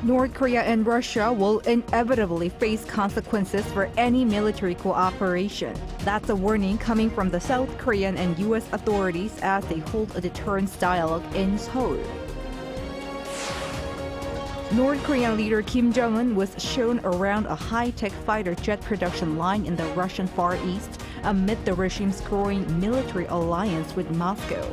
North Korea and Russia will inevitably face consequences for any military cooperation. That's a warning coming from the South Korean and U.S. authorities as they hold a deterrence dialogue in Seoul. North Korean leader Kim Jong-un was shown around a high-tech fighter jet production line in the Russian Far East amid the regime's growing military alliance with Moscow.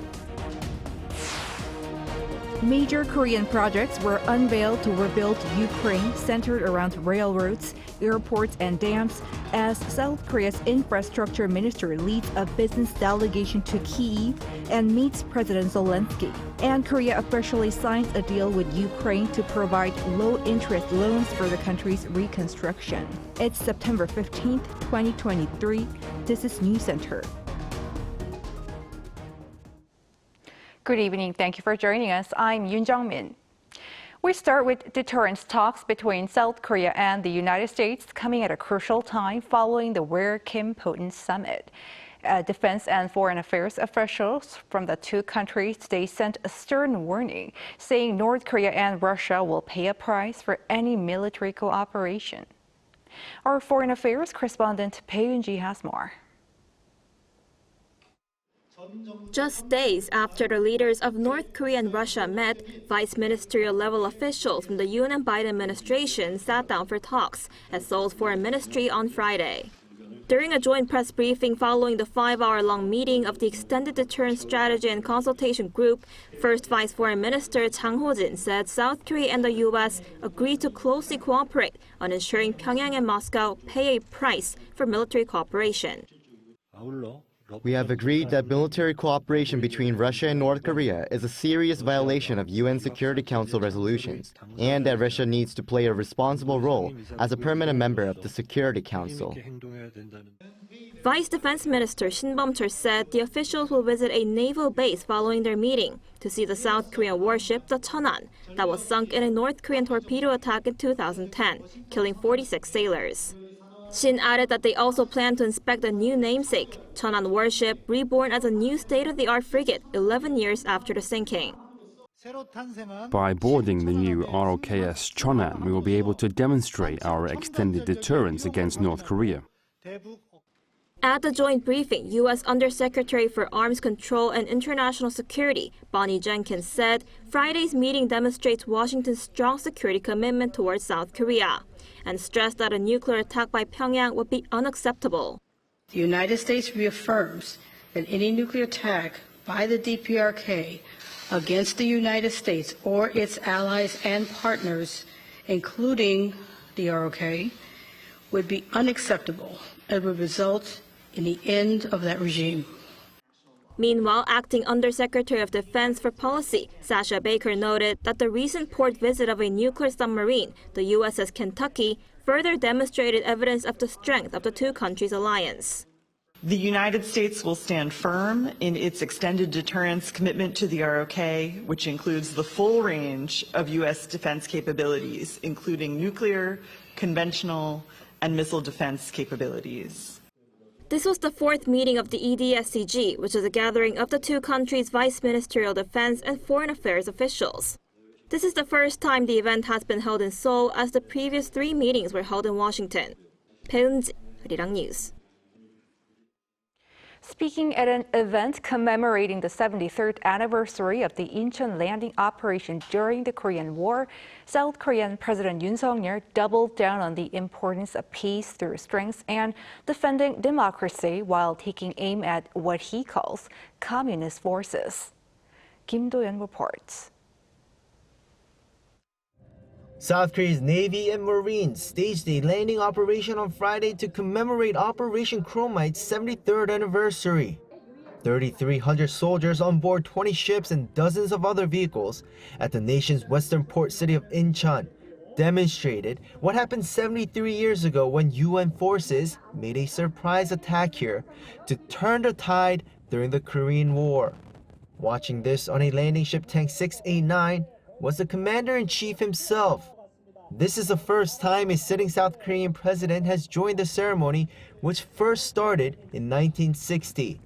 Major Korean projects were unveiled to rebuild Ukraine centered around railroads, airports, and dams as South Korea's infrastructure minister leads a business delegation to Kyiv and meets President Zelensky. And Korea officially signs a deal with Ukraine to provide low-interest loans for the country's reconstruction. It's September 15, 2023. This is News Center. Good evening. Thank you for joining us. I'm Yoon Min. We start with deterrence talks between South Korea and the United States coming at a crucial time following the Rare Kim Putin summit. Defense and foreign affairs officials from the two countries, they sent a stern warning, saying North Korea and Russia will pay a price for any military cooperation. Our foreign affairs correspondent Bae Yoon-ji has more. Just days after the leaders of North Korea and Russia met, vice ministerial level officials from the Yoon and Biden administration sat down for talks at Seoul's foreign ministry on Friday. During a joint press briefing following the 5-hour-long meeting of the Extended Deterrence Strategy and Consultation Group, First Vice Foreign Minister Chang said South Korea and the U.S. agreed to closely cooperate on ensuring Pyongyang and Moscow pay a price for military cooperation. We have agreed that military cooperation between Russia and North Korea is a serious violation of UN Security Council resolutions, and that Russia needs to play a responsible role as a permanent member of the Security Council. Vice Defense Minister Shin Bum-chul said the officials will visit a naval base following their meeting to see the South Korean warship, the Cheonan, that was sunk in a North Korean torpedo attack in 2010, killing 46 sailors. Shin added that they also plan to inspect a new namesake, Cheonan warship, reborn as a new state-of-the-art frigate 11 years after the sinking. By boarding the new ROKS Cheonan, we will be able to demonstrate our extended deterrence against North Korea. At the joint briefing, U.S. Undersecretary for Arms Control and International Security, Bonnie Jenkins, said Friday's meeting demonstrates Washington's strong security commitment towards South Korea, and stressed that a nuclear attack by Pyongyang would be unacceptable. The United States reaffirms that any nuclear attack by the DPRK against the United States or its allies and partners, including the ROK, would be unacceptable and would result in the end of that regime. Meanwhile, Acting Undersecretary of Defense for Policy, Sasha Baker, noted that the recent port visit of a nuclear submarine, the USS Kentucky, further demonstrated evidence of the strength of the two countries' alliance. The United States will stand firm in its extended deterrence commitment to the ROK, which includes the full range of U.S. defense capabilities, including nuclear, conventional, and missile defense capabilities. This was the fourth meeting of the EDSCG, which is a gathering of the two countries' vice ministerial defense and foreign affairs officials. This is the first time the event has been held in Seoul, as the previous 3 meetings were held in Washington. Bae Yoon-ji, Arirang News. Speaking at an event commemorating the 73rd anniversary of the Incheon landing operation during the Korean War, South Korean President Yoon Suk-yeol doubled down on the importance of peace through strength and defending democracy while taking aim at what he calls communist forces. Kim Do-yeon reports. South Korea's Navy and Marines staged a landing operation on Friday to commemorate Operation Chromite's 73rd anniversary. 3,300 soldiers on board 20 ships and dozens of other vehicles at the nation's western port city of Incheon demonstrated what happened 73 years ago when UN forces made a surprise attack here to turn the tide during the Korean War. Watching this on a landing ship Tank 689 was the commander-in-chief himself. This is the first time a sitting South Korean president has joined the ceremony, which first started in 1960.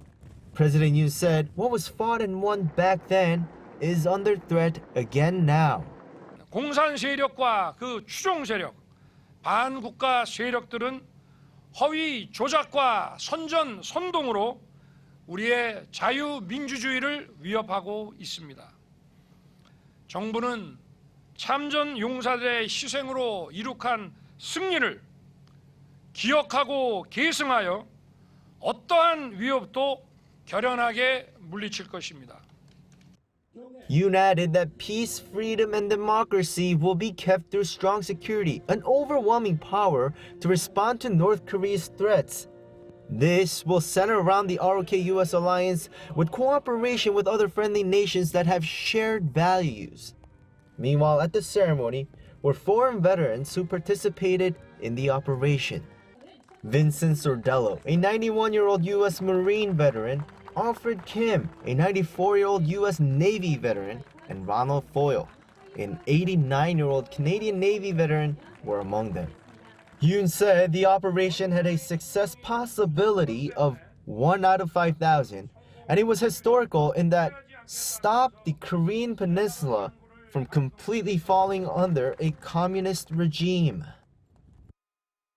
President Yoon said what was fought and won back then is under threat again now. 공산 세력과 그 추종 세력, 반국가 세력들은 허위 조작과 선전 선동으로 우리의 자유민주주의를 위협하고 있습니다. 정부는 참전 용사들의 희생으로 이룩한 승리를 기억하고 계승하여 어떠한 위협도 결연하게 물리칠 것입니다. Yoon added that peace, freedom, and democracy will be kept through strong security, an overwhelming power to respond to North Korea's threats. This will center around the ROK-US alliance with cooperation with other friendly nations that have shared values. Meanwhile, at the ceremony were foreign veterans who participated in the operation. Vincent Sordello, a 91-year-old U.S. Marine veteran, Alfred Kim, a 94-year-old U.S. Navy veteran, and Ronald Foyle, an 89-year-old Canadian Navy veteran, were among them. Yoon said the operation had a success possibility of 1 out of 5,000, and it was historical in that stopped the Korean Peninsula from completely falling under a communist regime.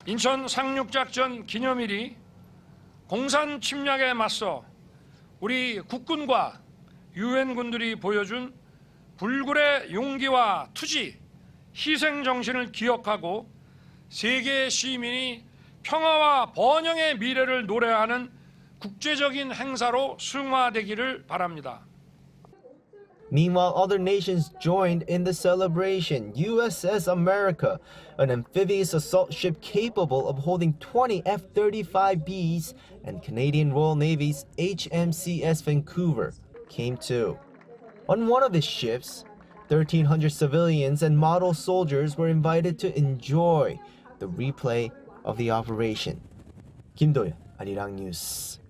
인천 상륙작전 기념일이 공산 침략에 맞서 우리 국군과 유엔군들이 보여준 불굴의 용기와 투지, 희생 정신을 기억하고 세계 시민이 평화와 번영의 미래를 노래하는 국제적인 행사로 승화되기를 바랍니다. Meanwhile, other nations joined in the celebration. USS America, an amphibious assault ship capable of holding 20 F-35Bs, and Canadian Royal Navy's HMCS Vancouver came too. On one of the ships, 1,300 civilians and model soldiers were invited to enjoy the replay of the operation. Kim Do-yeon, Arirang News.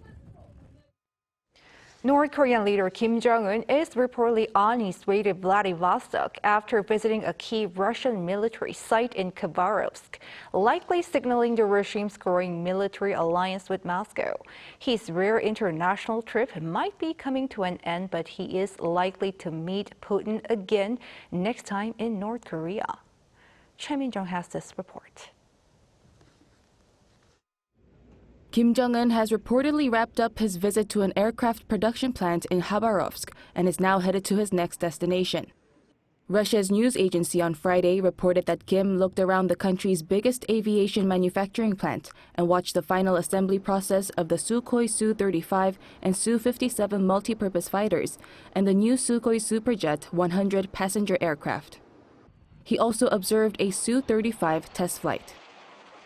North Korean leader Kim Jong-un is reportedly on his way to Vladivostok after visiting a key Russian military site in Khabarovsk, likely signaling the regime's growing military alliance with Moscow. His rare international trip might be coming to an end, but he is likely to meet Putin again next time in North Korea. Chang Min-jung has this report. Kim Jong-un has reportedly wrapped up his visit to an aircraft production plant in Khabarovsk and is now headed to his next destination. Russia's news agency on Friday reported that Kim looked around the country's biggest aviation manufacturing plant and watched the final assembly process of the Sukhoi Su-35 and Su-57 multipurpose fighters and the new Sukhoi Superjet 100 passenger aircraft. He also observed a Su-35 test flight.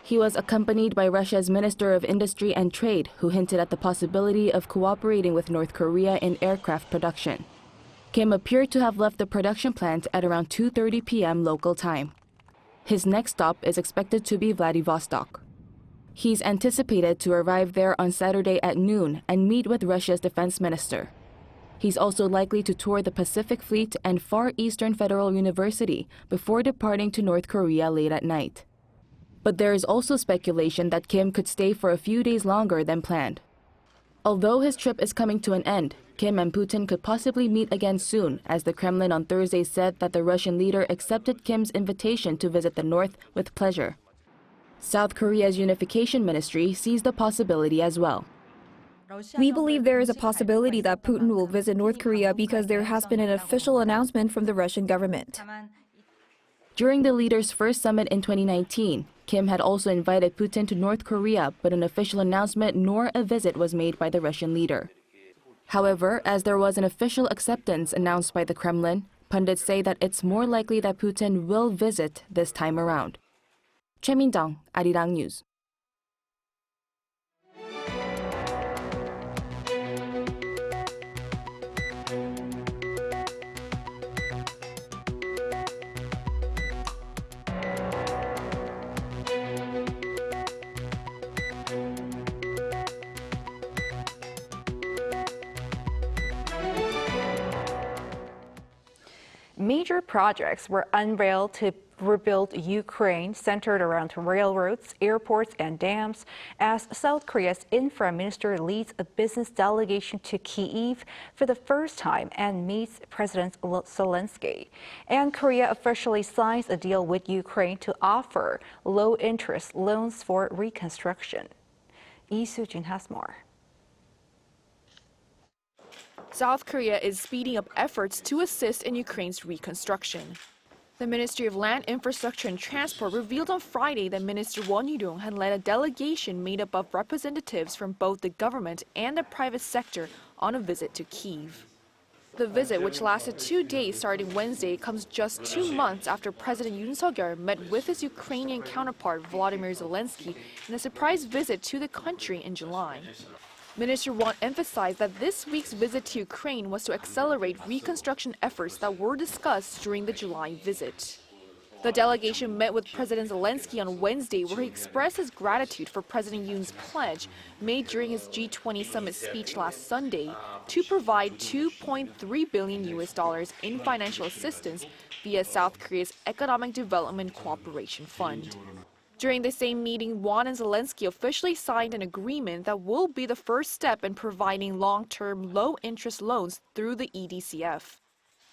He was accompanied by Russia's Minister of Industry and Trade, who hinted at the possibility of cooperating with North Korea in aircraft production. Kim appeared to have left the production plant at around 2:30 p.m. local time. His next stop is expected to be Vladivostok. He's anticipated to arrive there on Saturday at noon and meet with Russia's defense minister. He's also likely to tour the Pacific Fleet and Far Eastern Federal University before departing to North Korea late at night. But there is also speculation that Kim could stay for a few days longer than planned. Although his trip is coming to an end, Kim and Putin could possibly meet again soon, as the Kremlin on Thursday said that the Russian leader accepted Kim's invitation to visit the North with pleasure. South Korea's unification ministry sees the possibility as well. We believe there is a possibility that Putin will visit North Korea because there has been an official announcement from the Russian government. During the leaders' first summit in 2019, Kim had also invited Putin to North Korea, but an official announcement nor a visit was made by the Russian leader. However, as there was an official acceptance announced by the Kremlin, pundits say that it's more likely that Putin will visit this time around. Choi Min-dong, Arirang News. major projects were unveiled to rebuild Ukraine, centered around railroads, airports, and dams, as South Korea's infra minister leads a business delegation to Kyiv for the first time and meets President Zelensky. And Korea officially signs a deal with Ukraine to offer low-interest loans for reconstruction. Lee Soo-jin has more. South Korea is speeding up efforts to assist in Ukraine's reconstruction. The Ministry of Land, Infrastructure and Transport revealed on Friday that Minister Won had led a delegation made up of representatives from both the government and the private sector on a visit to Kyiv. The visit, which lasted 2 days starting Wednesday, comes just 2 months after President Yoon met with his Ukrainian counterpart Volodymyr Zelensky in a surprise visit to the country in July. Minister Won emphasized that this week's visit to Ukraine was to accelerate reconstruction efforts that were discussed during the July visit. The delegation met with President Zelensky on Wednesday, where he expressed his gratitude for President Yoon's pledge made during his G20 summit speech last Sunday to provide $2.3 billion in financial assistance via South Korea's Economic Development Cooperation Fund. During the same meeting, Won and Zelensky officially signed an agreement that will be the first step in providing long-term, low-interest loans through the EDCF.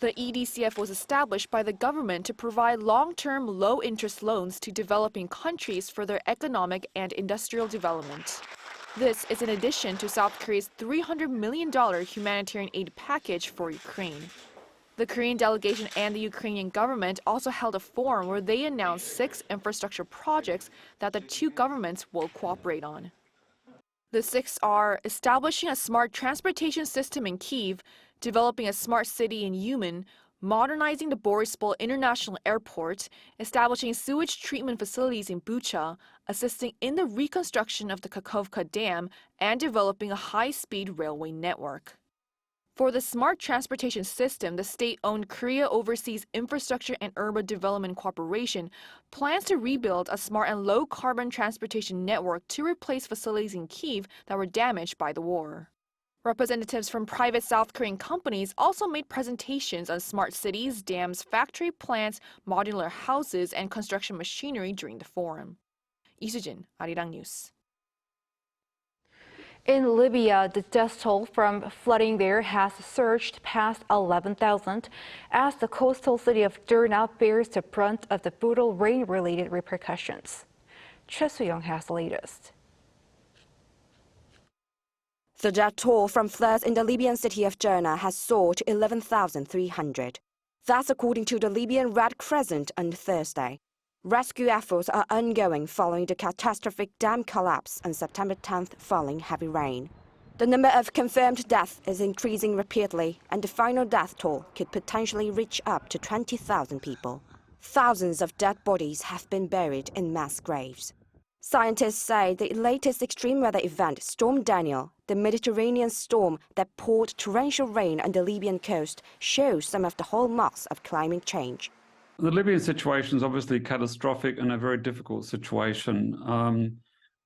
The EDCF was established by the government to provide long-term, low-interest loans to developing countries for their economic and industrial development. This is in addition to South Korea's $300 million humanitarian aid package for Ukraine. The Korean delegation and the Ukrainian government also held a forum where they announced 6 infrastructure projects that the two governments will cooperate on. The 6 are establishing a smart transportation system in Kyiv, developing a smart city in Yoon, modernizing the Borispol International Airport, establishing sewage treatment facilities in Bucha, assisting in the reconstruction of the Kakhovka Dam, and developing a high-speed railway network. For the smart transportation system, the state-owned Korea Overseas Infrastructure and Urban Development Corporation plans to rebuild a smart and low-carbon transportation network to replace facilities in Kyiv that were damaged by the war. Representatives from private South Korean companies also made presentations on smart cities, dams, factory plants, modular houses, and construction machinery during the forum. Lee Soo-jin, Arirang News. In Libya, the death toll from flooding there has surged past 11,000 as the coastal city of Derna bears the brunt of the brutal rain-related repercussions. Choi Soo-young has the latest. The death toll from floods in the Libyan city of Derna has soared to 11,300. That's according to the Libyan Red Crescent on Thursday. Rescue efforts are ongoing following the catastrophic dam collapse on September 10th following heavy rain. The number of confirmed deaths is increasing rapidly, and the final death toll could potentially reach up to 20,000 people. Thousands of dead bodies have been buried in mass graves. Scientists say the latest extreme weather event, Storm Daniel, the Mediterranean storm that poured torrential rain on the Libyan coast, shows some of the hallmarks of climate change. The Libyan situation is obviously catastrophic and a very difficult situation.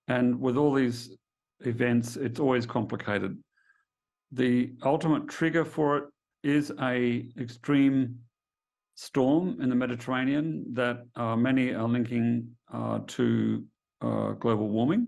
And with all these events, it's always complicated. The ultimate trigger for it is an extreme storm in the Mediterranean that many are linking to global warming.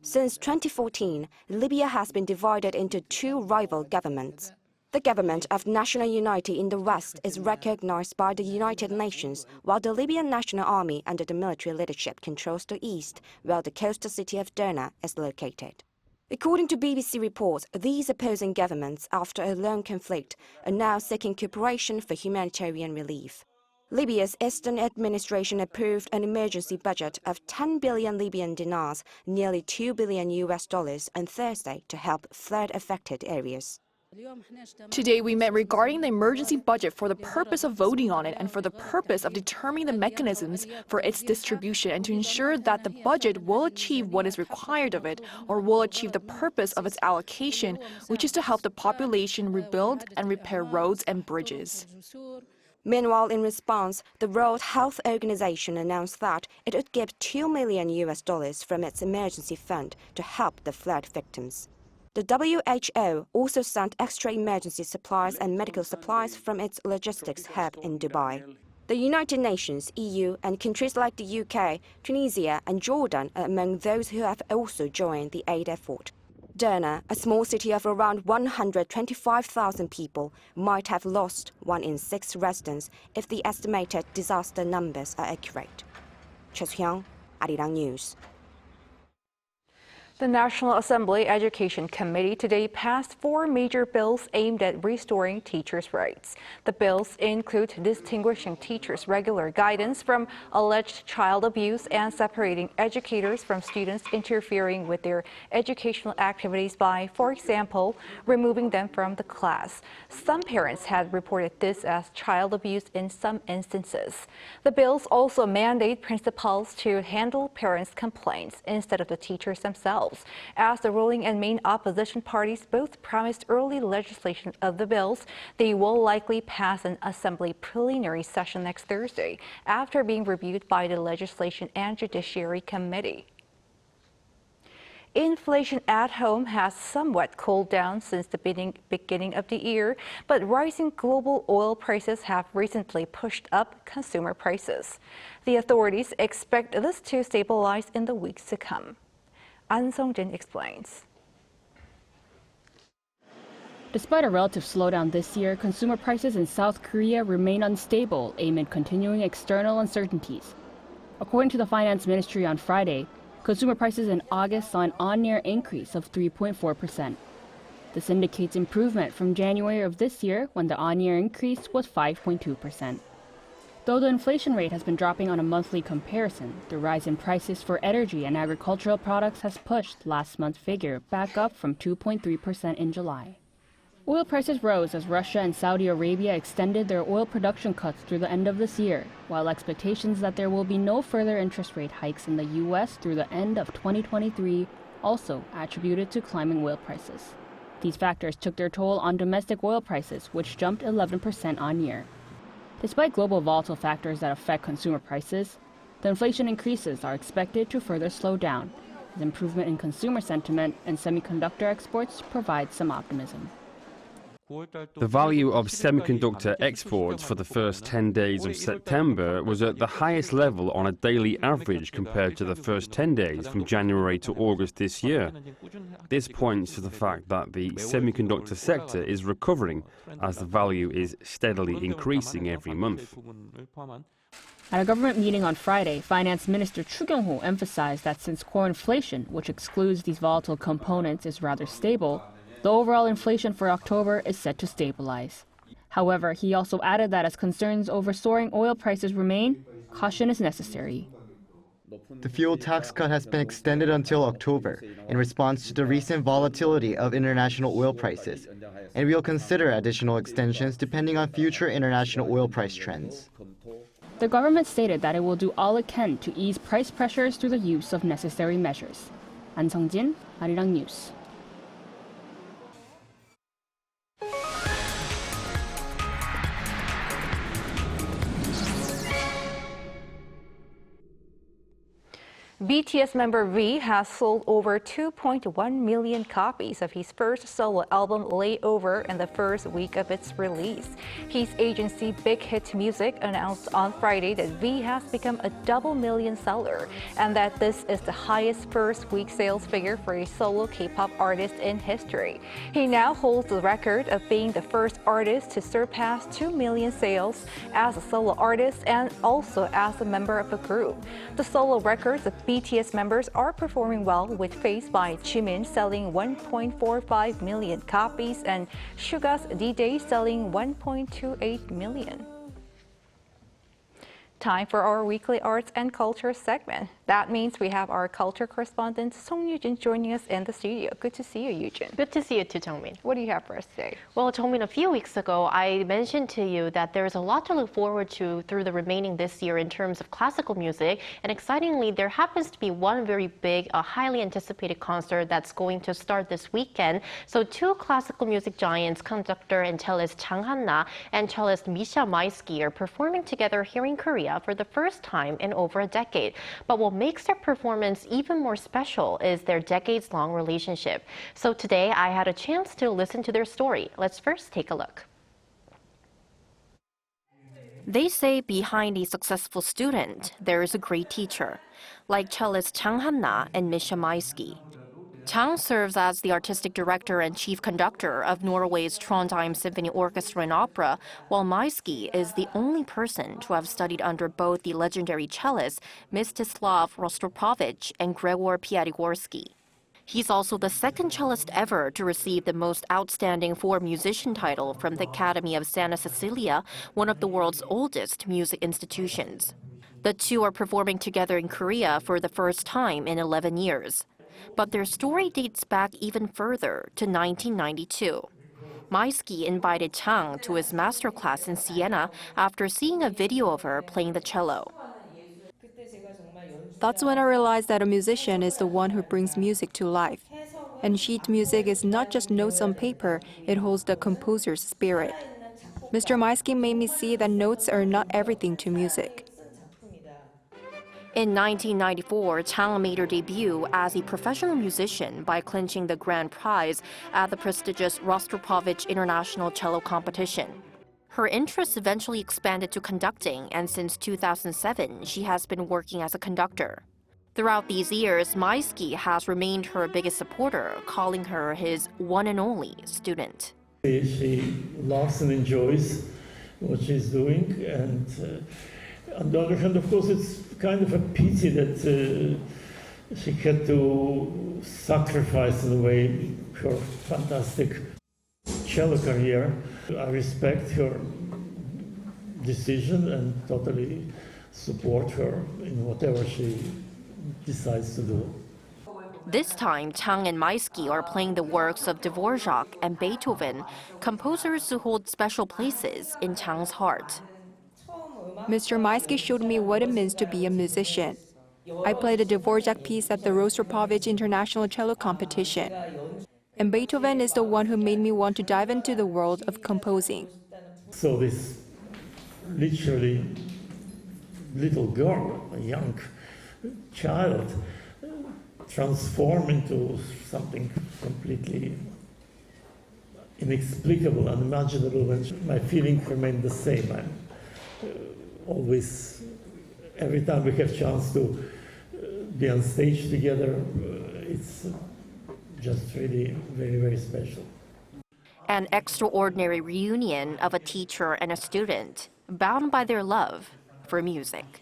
Since 2014, Libya has been divided into 2 rival governments. The government of national unity in the west is recognized by the United Nations, while the Libyan National Army under the military leadership controls the east, where the coastal city of Derna is located. According to BBC reports, these opposing governments, after a long conflict, are now seeking cooperation for humanitarian relief. Libya's Eastern administration approved an emergency budget of 10 billion Libyan dinars, nearly $2 billion on Thursday, to help flood-affected areas. Today we met regarding the emergency budget for the purpose of voting on it and for the purpose of determining the mechanisms for its distribution and to ensure that the budget will achieve what is required of it or will achieve the purpose of its allocation, which is to help the population rebuild and repair roads and bridges. Meanwhile, in response, the World Health Organization announced that it would give $2 million from its emergency fund to help the flood victims. The WHO also sent extra emergency supplies and medical supplies from its logistics hub in Dubai. The United Nations, EU, and countries like the UK, Tunisia, and Jordan are among those who have also joined the aid effort. Derna, a small city of around 125,000 people, might have lost 1 in 6 residents if the estimated disaster numbers are accurate. Hyun, Arirang News. The National Assembly Education Committee today passed 4 major bills aimed at restoring teachers' rights. The bills include distinguishing teachers' regular guidance from alleged child abuse and separating educators from students interfering with their educational activities by, for example, removing them from the class. Some parents had reported this as child abuse in some instances. The bills also mandate principals to handle parents' complaints instead of the teachers themselves. As the ruling and main opposition parties both promised early legislation of the bills, they will likely pass an assembly plenary session next Thursday after being reviewed by the Legislation and Judiciary Committee. Inflation at home has somewhat cooled down since the beginning of the year, but rising global oil prices have recently pushed up consumer prices. The authorities expect this to stabilize in the weeks to come. An Song-jin explains. Despite a relative slowdown this year, consumer prices in South Korea remain unstable amid continuing external uncertainties. According to the Finance Ministry on Friday, consumer prices in August saw an on-year increase of 3.4%. This indicates improvement from January of this year, when the on-year increase was 5.2%. Though the inflation rate has been dropping on a monthly comparison, the rise in prices for energy and agricultural products has pushed last month's figure back up from 2.3% in July. Oil prices rose as Russia and Saudi Arabia extended their oil production cuts through the end of this year, while expectations that there will be no further interest rate hikes in the U.S. through the end of 2023 also attributed to climbing oil prices. These factors took their toll on domestic oil prices, which jumped 11% on year. Despite global volatile factors that affect consumer prices, the inflation increases are expected to further slow down, as improvement in consumer sentiment and semiconductor exports provide some optimism. The value of semiconductor exports for the first 10 days of September was at the highest level on a daily average compared to the first 10 days from January to August this year. This points to the fact that the semiconductor sector is recovering as the value is steadily increasing every month. At a government meeting on Friday, Finance Minister Chu Kyung-ho emphasized that since core inflation, which excludes these volatile components, is rather stable, the overall inflation for October is set to stabilize. However, he also added that as concerns over soaring oil prices remain, caution is necessary. The fuel tax cut has been extended until October in response to the recent volatility of international oil prices, and we will consider additional extensions depending on future international oil price trends. The government stated that it will do all it can to ease price pressures through the use of necessary measures. An Sung-jin, Arirang News. BTS member V has sold over 2.1 million copies of his first solo album Layover in the first week of its release. His agency Big Hit Music announced on Friday that V has become a double million seller and that this is the highest first week sales figure for a solo K-pop artist in history. He now holds the record of being the first artist to surpass 2 million sales as a solo artist and also as a member of a group. The solo records of BTS members are performing well, with Face by Jimin selling 1.45 million copies and Suga's D-Day selling 1.28 million. Time for our weekly arts and culture segment. That means we have our culture correspondent Song Yoo-jin joining us in the studio. Good to see you, Yoo-jin. Good to see you too, Jong-min. What do you have for us today? Well, Jong-min, a few weeks ago, I mentioned to you that there's a lot to look forward to through the remaining this year in terms of classical music. And excitingly, there happens to be one very big, highly anticipated concert that's going to start this weekend. So 2 classical music giants, conductor and cellist Chang and cellist Mischa Maisky, are performing together here in Korea Korea for the first time in over a decade. But what makes their performance even more special is their decades-long relationship. So today I had a chance to listen to their story. Let's first take a look. They say behind a successful student, there is a great teacher, like cellist Chang and Mischa Maisky. Chang serves as the artistic director and chief conductor of Norway's Trondheim Symphony Orchestra and Opera, while Maisky is the only person to have studied under both the legendary cellist Mstislav Rostropovich and Gregor Piatigorsky. He's also the second cellist ever to receive the most outstanding foreign musician title from the Academy of Santa Cecilia, one of the world's oldest music institutions. The two are performing together in Korea for the first time in 11 years. But their story dates back even further to 1992. Maisky invited Chang to his masterclass in Siena after seeing a video of her playing the cello. That's when I realized that a musician is the one who brings music to life. And sheet music is not just notes on paper, it holds the composer's spirit. Mr. Maisky made me see that notes are not everything to music. In 1994, Chang made her debut as a professional musician by clinching the grand prize at the prestigious Rostropovich International Cello Competition. Her interests eventually expanded to conducting, and since 2007, she has been working as a conductor. Throughout these years, Maisky has remained her biggest supporter, calling her his one and only student. She loves and enjoys what she's doing, and on the other hand, of course, it's kind of a pity that she had to sacrifice, in a way, her fantastic cello career. I respect her decision and totally support her in whatever she decides to do. This time, Chang and Maisky are playing the works of Dvorak and Beethoven, composers who hold special places in Chang's heart. Mr. Maisky showed me what it means to be a musician. I played a Dvorak piece at the Rostropovich International Cello Competition. And Beethoven is the one who made me want to dive into the world of composing. So this literally little girl, a young child, transformed into something completely inexplicable, unimaginable, and my feeling remained the same. I'm always, every time we have a chance to be on stage together, it's just really very, very special. An extraordinary reunion of a teacher and a student, bound by their love for music.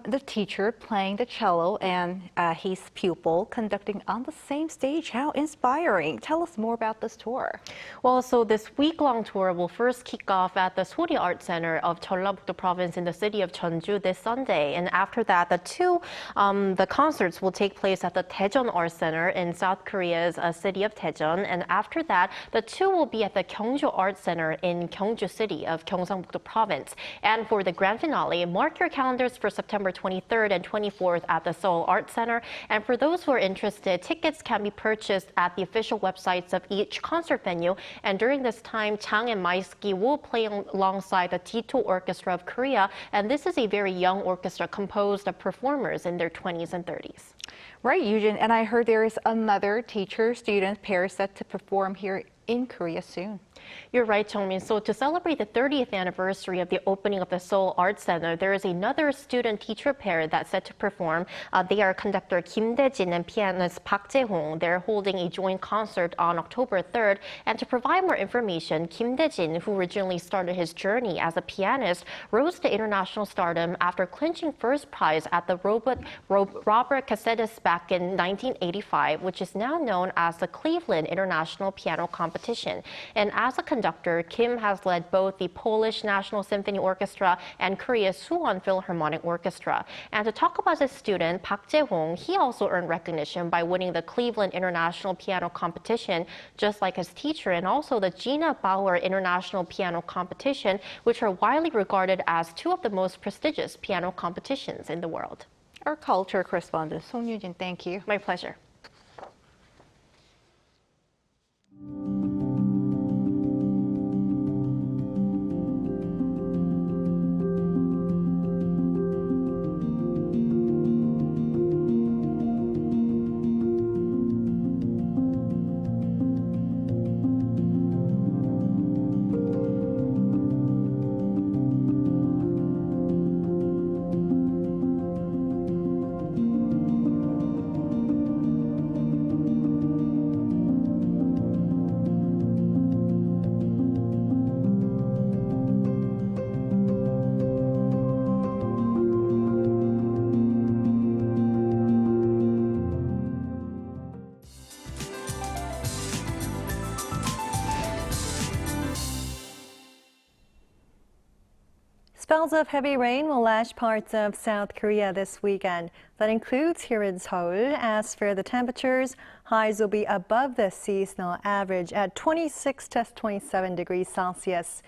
The teacher playing the cello and his pupil conducting on the same stage. How inspiring. Tell us more about this tour. Well, so this week-long tour will first kick off at the Sori Art Center of Jeollabuk-do Province in the city of Jeonju this Sunday. And after that, the concerts will take place at the Daejeon Art Center in South Korea's city of Daejeon. And after that, the two will be at the Gyeongju Art Center in Gyeongju City of Gyeongsangbuk-do Province. And for the grand finale, mark your calendars for September 23rd and 24th at the Seoul Art Center. And for those who are interested, tickets can be purchased at the official websites of each concert venue. And during this time, Chang and Maisky will play alongside the Tito Orchestra of Korea. And this is a very young orchestra composed of performers in their 20s and 30s. Right, Yoon, and I heard there is another teacher-student pair set to perform here in Korea soon. You're right, Jong-min. So to celebrate the 30th anniversary of the opening of the Seoul Art Center, there is another student-teacher pair that's set to perform. They are conductor Kim Dae-jin and pianist Park Jae-hong. They're holding a joint concert on October 3rd. And to provide more information, Kim Dae-jin, who originally started his journey as a pianist, rose to international stardom after clinching first prize at the Robert Cassettes back in 1985, which is now known as the Cleveland International Piano Competition. And as a conductor, Kim has led both the Polish National Symphony Orchestra and Korea's Suwon Philharmonic Orchestra. And to talk about his student, Park Jae-hong, he also earned recognition by winning the Cleveland International Piano Competition, just like his teacher, and also the Gina Bauer International Piano Competition, which are widely regarded as two of the most prestigious piano competitions in the world. Our culture correspondent, Song Yoo-jin, thank you. My pleasure. Spells of heavy rain will lash parts of South Korea this weekend. That includes here in Seoul. As for the temperatures, highs will be above the seasonal average at 26 to 27 degrees Celsius.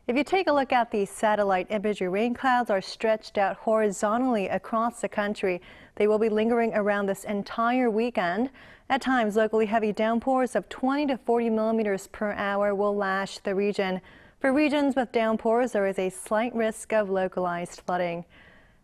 If you take a look at the satellite imagery, rain clouds are stretched out horizontally across the country. They will be lingering around this entire weekend. At times, locally heavy downpours of 20 to 40 millimeters per hour will lash the region. For regions with downpours, there is a slight risk of localized flooding.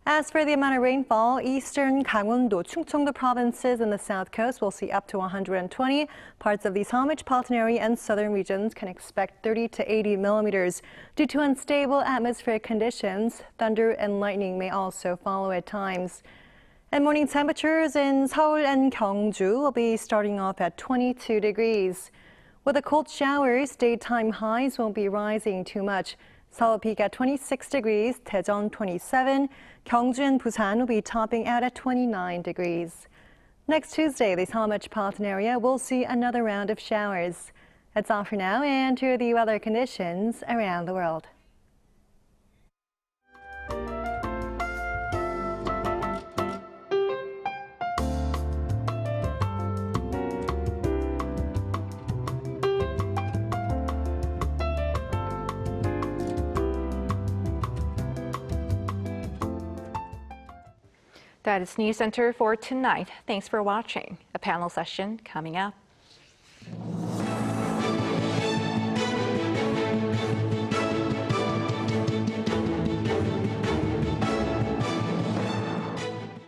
As for the amount of rainfall, eastern Gangwon-do, Chungcheong-do provinces and the south coast will see up to 120. Parts of the Seoul metropolitan area and southern regions can expect 30 to 80 millimeters. Due to unstable atmospheric conditions, thunder and lightning may also follow at times. And morning temperatures in Seoul and Gyeongju will be starting off at 22 degrees. With the cold showers, daytime highs won't be rising too much. Seoul will peak at 26 degrees, Daejeon 27, Gyeongju and Busan will be topping out at 29 degrees. Next Tuesday, the Seoul metropolitan area will see another round of showers. That's all for now, and here are the weather conditions around the world. That is News Center for tonight. Thanks for watching. A panel session coming up.